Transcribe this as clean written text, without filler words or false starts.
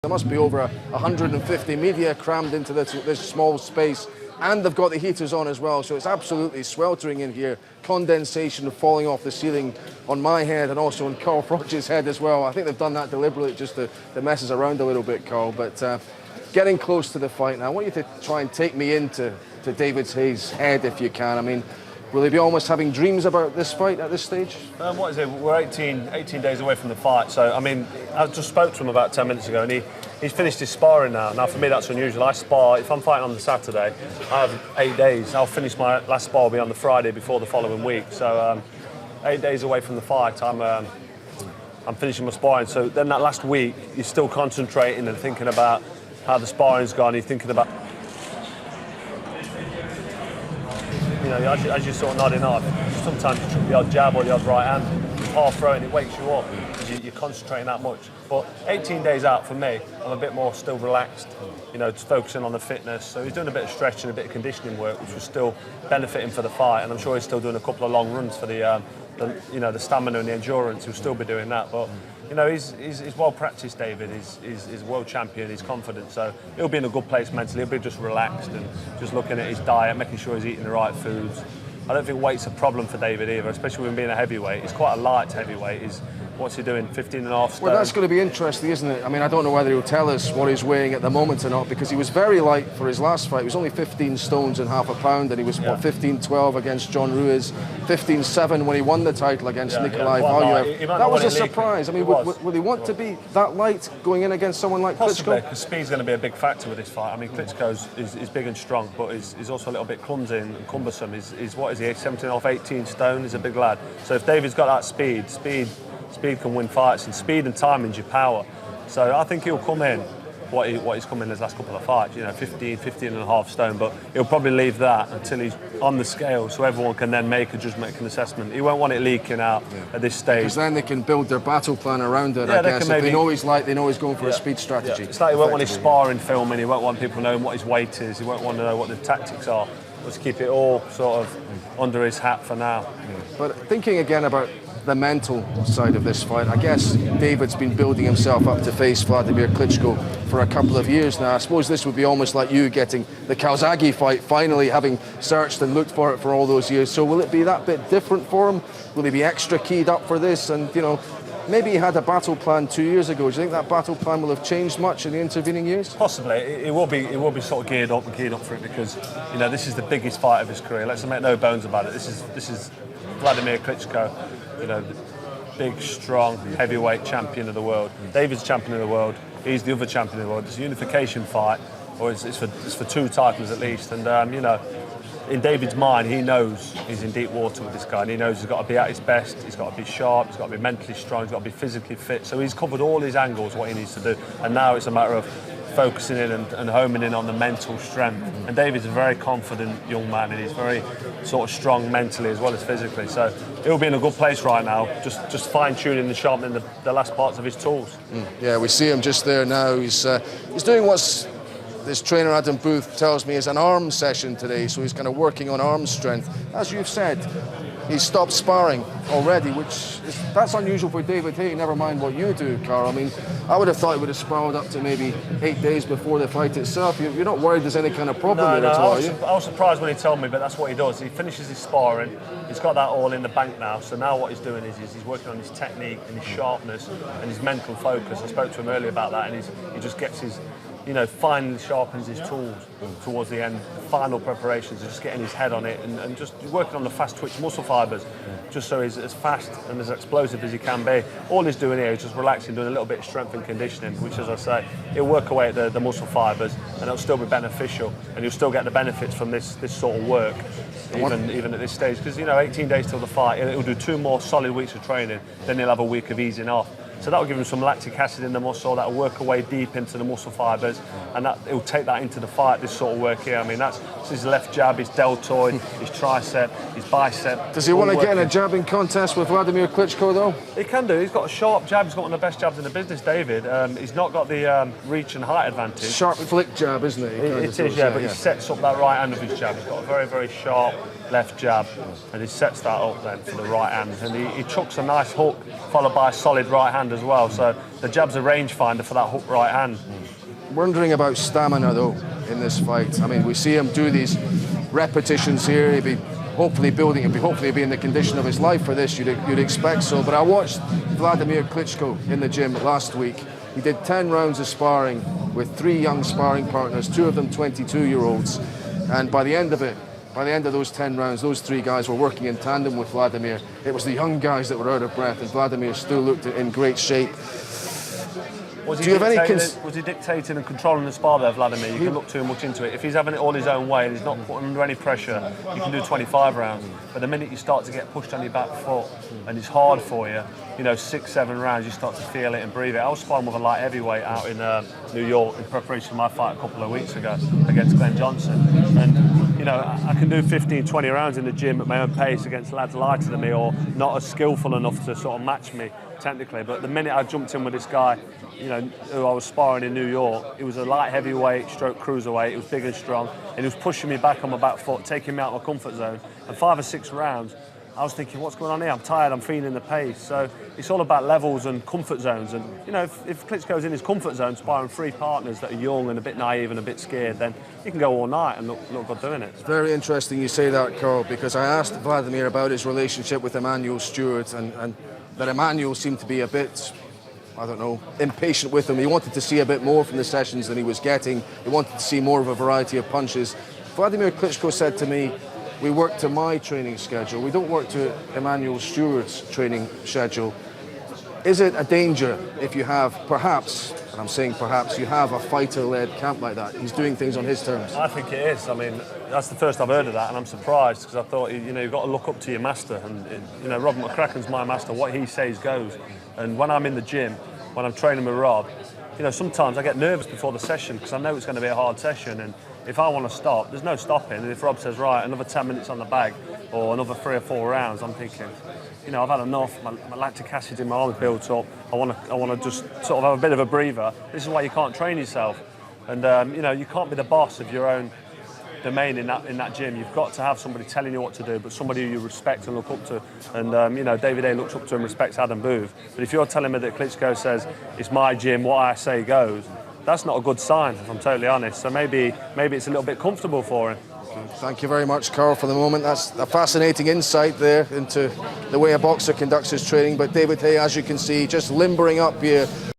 There must be over 150 media crammed into this small space, and they've got the heaters on as well, so it's absolutely sweltering in here. Condensation falling off the ceiling on my head and also on Carl Froch's head as well. I think they've done that deliberately just to mess us around a little bit, Carl. But getting close to the fight now, I want you to try and take me into David Haye's head if you can. I mean, will he be almost having dreams about this fight at this stage? What is it? We're 18 days away from the fight. So, I mean, I just spoke to him about 10 minutes ago, and he's finished his sparring now. Now, for me, that's unusual. I spar, if I'm fighting on the Saturday, I have 8 days. I'll finish my last spar will be on the Friday before the following week. So, 8 days away from the fight, I'm finishing my sparring. So then that last week, you're still concentrating and thinking about how the sparring's gone. You're thinking about, you know, as you're sort of nodding off, sometimes you trip the odd jab or the odd right hand, half throw and it wakes you up because you're concentrating that much. But 18 days out for me, I'm a bit more still relaxed, you know, just focusing on the fitness. So he's doing a bit of stretching, a bit of conditioning work, which was still benefiting for the fight. And I'm sure he's still doing a couple of long runs for the stamina and the endurance. He'll still be doing that. But you know, he's well practiced, David. He's world champion, he's confident. So he'll be in a good place mentally. He'll be just relaxed and just looking at his diet, making sure he's eating the right foods. I don't think weight's a problem for David either, especially with him being a heavyweight. He's quite a light heavyweight. What's he doing, 15 and a half stone? Well, that's going to be interesting, isn't it? I mean, I don't know whether he'll tell us what he's weighing at the moment or not, because he was very light for his last fight. He was only 15 stones and half a pound, and he was, 15-12 against John Ruiz, 15-7 when he won the title against Nikolai Valuev. That was a surprise. I mean, would he want to be that light going in against someone like Possibly, Klitschko? because speed's going to be a big factor with this fight. I mean, Klitschko is big and strong, but he's also a little bit clumsy and cumbersome. He's what is he, 17 off 18 stone? He's a big lad. So if David's got that speed can win fights, and speed and timing's your power. So I think he'll come in what he's come in his last couple of fights, you know, 15 and a half stone, but he'll probably leave that until he's on the scale so everyone can then make an assessment. He won't want it leaking out at this stage. Because then they can build their battle plan around it, I guess. If they know he's light, they know he's going for a speed strategy. It's like he won't want his sparring filming, he won't want people knowing what his weight is, he won't want to know what the tactics are. Let's keep it all sort of under his hat for now. But thinking again about the mental side of this fight, I guess David's been building himself up to face Vladimir Klitschko for a couple of years now. I suppose this would be almost like you getting the Calzaghe fight, finally having searched and looked for it for all those years. So will it be that bit different for him? Will he be extra keyed up for this? And, you know, maybe he had a battle plan 2 years ago. Do you think that battle plan will have changed much in the intervening years? Possibly. It will be sort of geared up for it because, you know, this is the biggest fight of his career. Let's make no bones about it. This is Vladimir Klitschko, you know, the big, strong, heavyweight champion of the world. David's champion of the world. He's the other champion of the world. It's a unification fight, or it's for 2 titles at least. And you know, in David's mind, he knows he's in deep water with this guy, and he knows he's got to be at his best. He's got to be sharp. He's got to be mentally strong. He's got to be physically fit. So he's covered all his angles, what he needs to do. And now it's a matter of focusing in and homing in on the mental strength. And David's a very confident young man, and he's very sort of strong mentally as well as physically. So he'll be in a good place right now, just fine-tuning and sharpening the last parts of his tools. Yeah, we see him just there now. He's doing what's this trainer Adam Booth tells me is an arm session today, so he's kind of working on arm strength. As you've said, he's stopped sparring already, that's unusual for David Haye, never mind what you do, Carl. I mean, I would have thought he would have sparred up to maybe 8 days before the fight itself. You're not worried there's any kind of problem there at all, are you? I was surprised when he told me, but that's what he does. He finishes his sparring, he's got that all in the bank now, so now what he's doing is he's working on his technique and his sharpness and his mental focus. I spoke to him earlier about that, and he just gets his, you know, finally sharpens his tools towards the end. The final preparations, just getting his head on it and just working on the fast twitch muscle fibres, just so he's as fast and as explosive as he can be. All he's doing here is just relaxing, doing a little bit of strength and conditioning, which, as I say, he'll work away at the muscle fibres, and it'll still be beneficial, and you'll still get the benefits from this sort of work, even at this stage. Because, you know, 18 days till the fight, he'll do 2 more solid weeks of training, then he'll have a week of easing off. So that will give him some lactic acid in the muscle, that will work away deep into the muscle fibres, and that he'll take that into the fight, this sort of work here. I mean, that's his left jab, his deltoid, his tricep, his bicep. Does he want to get in a jabbing contest with Vladimir Klitschko, though? He can do. He's got a sharp jab. He's got one of the best jabs in the business, David. He's not got the reach and height advantage. Sharp flick jab, isn't it? It is, yeah, but he sets up that right hand of his jab. He's got a very, very sharp left jab, and he sets that up then for the right hand, and he chucks a nice hook followed by a solid right hand as well. So the jab's a rangefinder for that hook right hand. Wondering about stamina though in this fight. I mean, we see him do these repetitions here. He'll be hopefully be in the condition of his life for this. You'd expect so. But I watched Vladimir Klitschko in the gym last week. He did 10 rounds of sparring with 3 young sparring partners, 2 of them 22-year-olds, and by the end of those 10 rounds, those 3 guys were working in tandem with Vladimir. It was the young guys that were out of breath, and Vladimir still looked in great shape. Was he dictating and controlling the spar there, Vladimir? You can look too much into it. If he's having it all his own way and he's not put under any pressure, you can do 25 rounds. But the minute you start to get pushed on your back foot and it's hard for you, 6, 7 rounds, you start to feel it and breathe it. I was sparring with a light heavyweight out in New York in preparation for my fight a couple of weeks ago against Glenn Johnson. And, I can do 15, 20 rounds in the gym at my own pace against lads lighter than me or not as skillful enough to sort of match me technically. But the minute I jumped in with this guy, who I was sparring in New York, he was a light heavyweight, stroke cruiserweight. He was big and strong, and he was pushing me back on my back foot, taking me out of my comfort zone. And 5 or 6 rounds, I was thinking, what's going on here? I'm tired, I'm feeling the pace. So it's all about levels and comfort zones. And, if Klitschko's in his comfort zone, sparring 3 partners that are young and a bit naive and a bit scared, then he can go all night and look good doing it. It's very interesting you say that, Carl, because I asked Vladimir about his relationship with Emmanuel Stewart, and that Emmanuel seemed to be a bit, I don't know, impatient with him. He wanted to see a bit more from the sessions than he was getting. He wanted to see more of a variety of punches. Vladimir Klitschko said to me, we work to my training schedule. We don't work to Emmanuel Stewart's training schedule. Is it a danger if you have, perhaps, and I'm saying perhaps, you have a fighter-led camp like that? He's doing things on his terms. I think it is. I mean, that's the first I've heard of that, and I'm surprised because I thought, you've got to look up to your master. And, Rob McCracken's my master. What he says goes. And when I'm in the gym, when I'm training with Rob, sometimes I get nervous before the session because I know it's going to be a hard session. And if I want to stop, there's no stopping. And if Rob says, right, another 10 minutes on the bag or another 3 or 4 rounds, I'm thinking, I've had enough. My lactic acid in my arm's built up. I want to just sort of have a bit of a breather. This is why you can't train yourself. And, you can't be the boss of your own domain in that gym. You've got to have somebody telling you what to do, but somebody who you respect and look up to. And, David Haye looks up to and respects Adam Booth. But if you're telling me that Klitschko says, it's my gym, what I say goes, that's not a good sign, if I'm totally honest. So maybe it's a little bit comfortable for him. Thank you very much, Carl, for the moment. That's a fascinating insight there into the way a boxer conducts his training. But David Haye, as you can see, just limbering up here.